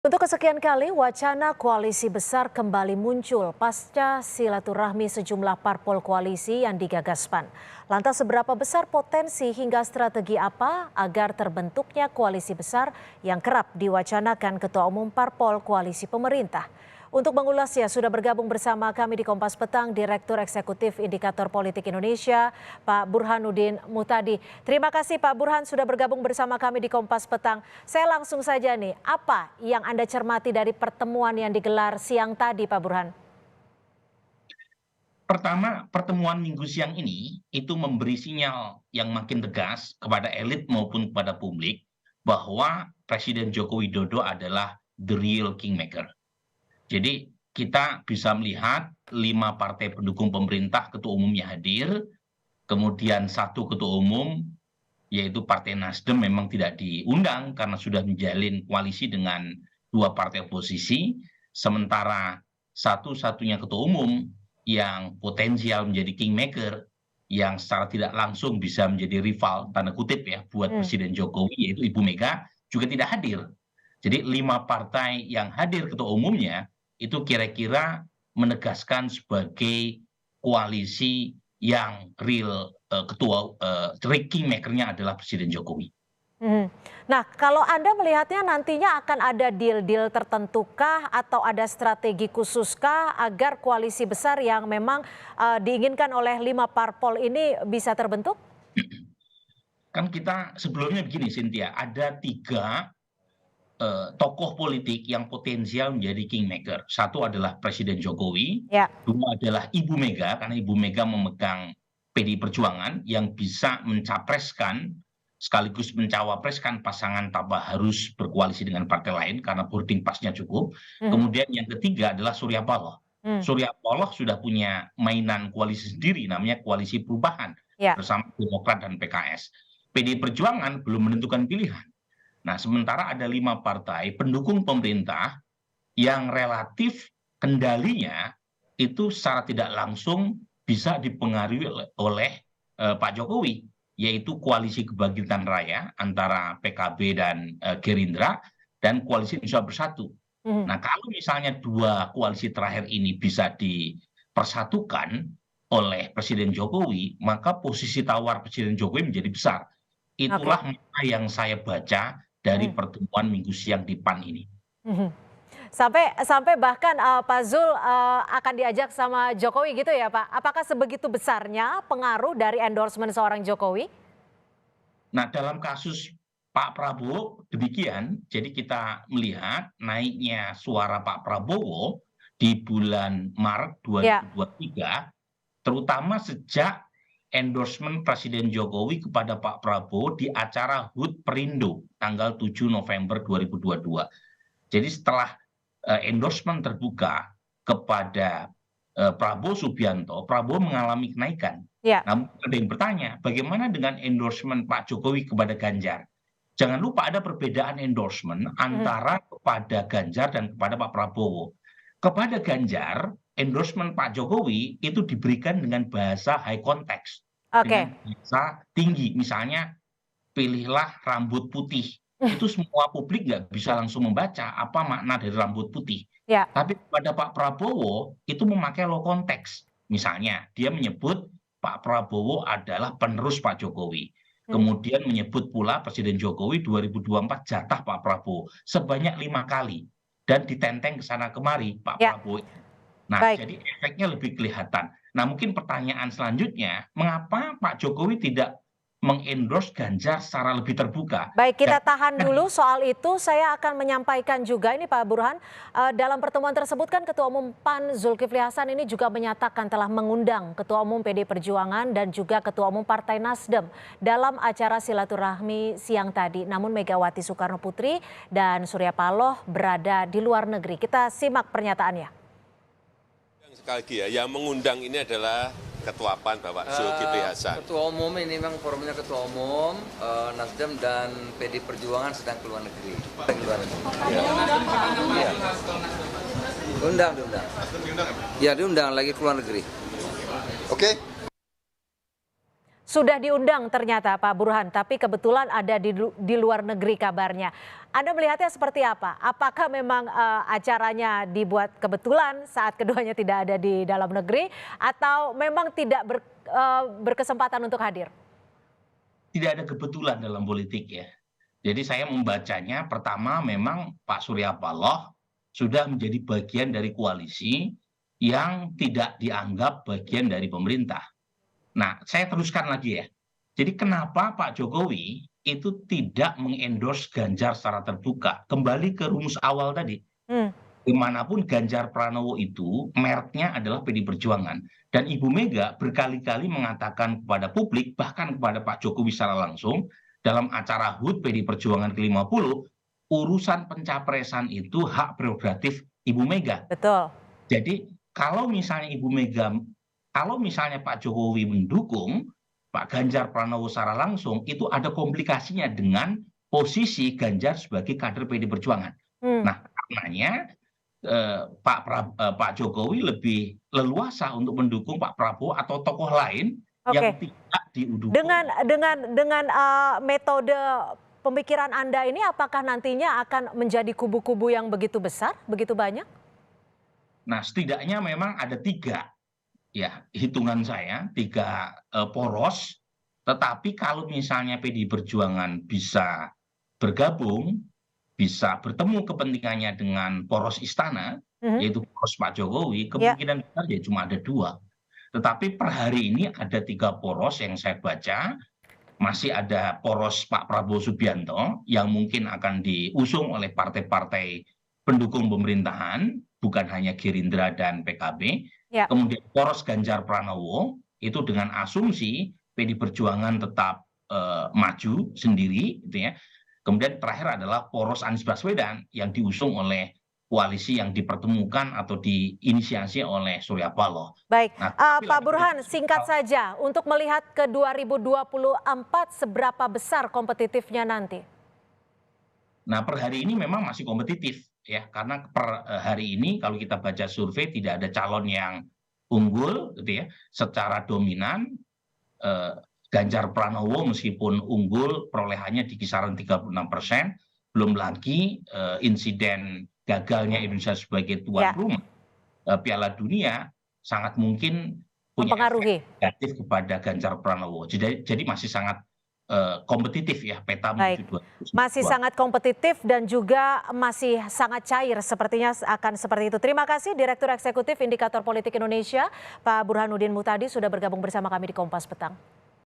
Untuk kesekian kali, wacana koalisi besar kembali muncul pasca silaturahmi sejumlah parpol koalisi yang digagas PAN. Lantas seberapa besar potensi hingga strategi apa agar terbentuknya koalisi besar yang kerap diwacanakan Ketua Umum Parpol Koalisi Pemerintah? Untuk mengulasnya sudah bergabung bersama kami di Kompas Petang Direktur Eksekutif Indikator Politik Indonesia, Pak Burhanuddin Muhtadi. Terima kasih Pak Burhan sudah bergabung bersama kami di Kompas Petang. Saya langsung saja nih, apa yang Anda cermati dari pertemuan yang digelar siang tadi Pak Burhan? Pertama, pertemuan minggu siang ini itu memberi sinyal yang makin tegas kepada elit maupun kepada publik bahwa Presiden Joko Widodo adalah the real kingmaker. Jadi kita bisa melihat 5 partai pendukung pemerintah ketua umumnya hadir, kemudian satu ketua umum yaitu Partai Nasdem memang tidak diundang karena sudah menjalin koalisi dengan 2 partai oposisi, sementara satu-satunya ketua umum yang potensial menjadi kingmaker, yang secara tidak langsung bisa menjadi rival, tanda kutip ya, buat Presiden Jokowi, yaitu Ibu Mega, juga tidak hadir. Jadi 5 partai yang hadir ketua umumnya, itu kira-kira menegaskan sebagai koalisi yang real ketua kingmaker-nya adalah Presiden Jokowi. Nah, kalau Anda melihatnya nantinya akan ada deal-deal tertentukah atau ada strategi khususkah agar koalisi besar yang memang diinginkan oleh 5 parpol ini bisa terbentuk? Kan kita sebelumnya begini Cynthia, ada 3 tokoh politik yang potensial menjadi kingmaker. Satu adalah Presiden Jokowi, Ya. 2 adalah Ibu Mega, karena Ibu Mega memegang PDI Perjuangan yang bisa mencapreskan sekaligus mencawapreskan pasangan tanpa harus berkoalisi dengan partai lain karena boarding pass-nya cukup. Kemudian yang ketiga adalah Surya Paloh. Hmm. Surya Paloh sudah punya mainan koalisi sendiri namanya Koalisi Perubahan Ya. bersama Demokrat dan PKS. PDI Perjuangan belum menentukan pilihan. Nah, sementara ada 5 partai pendukung pemerintah yang relatif kendalinya itu secara tidak langsung bisa dipengaruhi oleh Pak Jokowi, yaitu Koalisi Kebangkitan Raya antara PKB dan Gerindra dan Koalisi Indonesia Bersatu. Nah, kalau misalnya 2 koalisi terakhir ini bisa dipersatukan oleh Presiden Jokowi, maka posisi tawar Presiden Jokowi menjadi besar. Oke. Itulah makna yang saya baca dari pertemuan minggu siang di PAN ini. Sampai bahkan Pak Zul akan diajak sama Jokowi gitu ya Pak? Apakah sebegitu besarnya pengaruh dari endorsement seorang Jokowi? Nah, dalam kasus Pak Prabowo demikian, jadi kita melihat naiknya suara Pak Prabowo di bulan Maret Ya. 2023, terutama sejak endorsement Presiden Jokowi kepada Pak Prabowo di acara HUT Perindo tanggal 7 November 2022. Jadi setelah endorsement terbuka kepada Prabowo Subianto, Prabowo mengalami kenaikan. Ya. Namun ada yang bertanya, bagaimana dengan endorsement Pak Jokowi kepada Ganjar? Jangan lupa ada perbedaan endorsement antara kepada Ganjar dan kepada Pak Prabowo. Kepada Ganjar, endorsement Pak Jokowi itu diberikan dengan bahasa high context, Oke. dengan bahasa tinggi. Misalnya, pilihlah rambut putih. Itu semua publik nggak bisa langsung membaca apa makna dari rambut putih. Ya. Tapi kepada Pak Prabowo itu memakai low konteks. Misalnya dia menyebut Pak Prabowo adalah penerus Pak Jokowi. Kemudian menyebut pula Presiden Jokowi 2024 jatah Pak Prabowo sebanyak 5 kali. Dan ditenteng ke sana kemari Pak Ya. Prabowo. Nah, Baik. jadi efeknya lebih kelihatan. Nah, mungkin pertanyaan selanjutnya, mengapa Pak Jokowi tidak mengendorse Ganjar secara lebih terbuka? Baik, kita Dan tahan dulu soal itu. Saya akan menyampaikan juga ini Pak Burhan, dalam pertemuan tersebut kan Ketua Umum PAN Zulkifli Hasan ini juga menyatakan telah mengundang Ketua Umum PD Perjuangan dan juga Ketua Umum Partai Nasdem dalam acara silaturahmi siang tadi. Namun Megawati Soekarno Putri dan Surya Paloh berada di luar negeri. Kita simak pernyataannya. Sekali lagi ya, yang mengundang ini adalah Ketua PAN Bapak Zulkifli Hasan. Ketua Umum ini memang forumnya Ketua Umum, Nasdem dan PD Perjuangan sedang keluar negeri. Ya. Diundang. Ya diundang lagi keluar negeri. Oke. sudah diundang ternyata Pak Burhan, tapi kebetulan ada di luar negeri kabarnya. Anda melihatnya seperti apa? Apakah memang acaranya dibuat kebetulan saat keduanya tidak ada di dalam negeri, atau memang tidak berkesempatan untuk hadir? Tidak ada kebetulan dalam politik ya. Jadi saya membacanya, pertama memang Pak Surya Paloh sudah menjadi bagian dari koalisi yang tidak dianggap bagian dari pemerintah. Nah, saya teruskan lagi ya. Jadi kenapa Pak Jokowi itu tidak mengendorse Ganjar secara terbuka? Kembali ke rumus awal tadi. Dimanapun Ganjar Pranowo itu mereknya adalah PD Perjuangan. Dan Ibu Mega berkali-kali mengatakan kepada publik, bahkan kepada Pak Jokowi secara langsung, dalam acara HUT PD Perjuangan ke-50, urusan pencapresan itu hak prerogatif Ibu Mega. Betul. Jadi kalau misalnya kalau misalnya Pak Jokowi mendukung Pak Ganjar Pranowo secara langsung, itu ada komplikasinya dengan posisi Ganjar sebagai kader PD Perjuangan. Nah, karenanya Pak Jokowi lebih leluasa untuk mendukung Pak Prabowo atau tokoh lain yang tidak didukung. Dengan metode pemikiran Anda ini, apakah nantinya akan menjadi kubu-kubu yang begitu besar, begitu banyak? Nah, setidaknya memang ada 3. Ya, hitungan saya 3 poros, tetapi kalau misalnya PD Perjuangan bisa bergabung, bisa bertemu kepentingannya dengan poros istana, yaitu poros Pak Jokowi, kemungkinan besar ya cuma ada 2. Tetapi per hari ini ada 3 poros yang saya baca, masih ada poros Pak Prabowo Subianto yang mungkin akan diusung oleh partai-partai pendukung pemerintahan, bukan hanya Gerindra dan PKB. Kemudian poros Ganjar Pranowo itu dengan asumsi PD Perjuangan tetap maju sendiri, gitu ya. Kemudian terakhir adalah poros Anies Baswedan yang diusung oleh koalisi yang dipertemukan atau diinisiasi oleh Surya Paloh. Baik, Pak Burhan, singkat saja untuk melihat ke 2024 seberapa besar kompetitifnya nanti? Nah, per hari ini memang masih kompetitif ya, karena per hari ini kalau kita baca survei tidak ada calon yang unggul, gitu ya, secara dominan. Ganjar Pranowo meskipun unggul perolehannya di kisaran 36%, belum lagi insiden gagalnya Indonesia sebagai tuan rumah Piala Dunia sangat mungkin punya efek negatif kepada Ganjar Pranowo. Jadi masih sangat kompetitif ya peta menuju 2024. Masih sangat kompetitif dan juga masih sangat cair, sepertinya akan seperti itu. Terima kasih Direktur Eksekutif Indikator Politik Indonesia, Pak Burhanuddin Muhtadi sudah bergabung bersama kami di Kompas Petang.